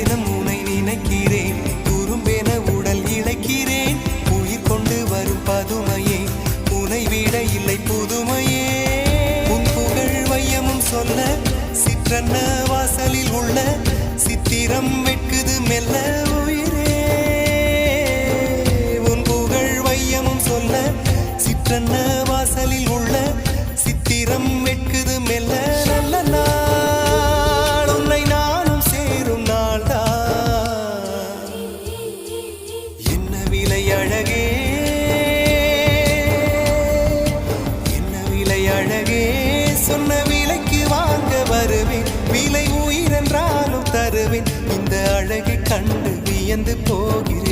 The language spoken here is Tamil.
தினம் உனை நினைக்கிறேன், துரும்பென உடல் இழைக்கிறேன். உயிர் கொண்டு வரும் பதுமையே, உனை விட இல்லை புதுமையே. உன் புகழ் வையமும் சொல்ல சிற்றன்ன வாசலில் உள்ள சித்திரம் வெட்குது மெல்ல உயிரே. உன் புகழ் வையமும் சொல்ல சிற்றன்ன வாசலில் உள்ள சித்திரம் வெட்குது மெல்ல. நல்ல நாள் உன்னை நானும் சேரும் நாள்தான். என்ன விலை அழகே, என்ன விலை அழகே. சொன்ன விலைக்கு வாங்க வருவேன், விலை உயிரென்றாலும் தருவேன். இந்த அழகை கண்டு வியந்து போகிறேன்.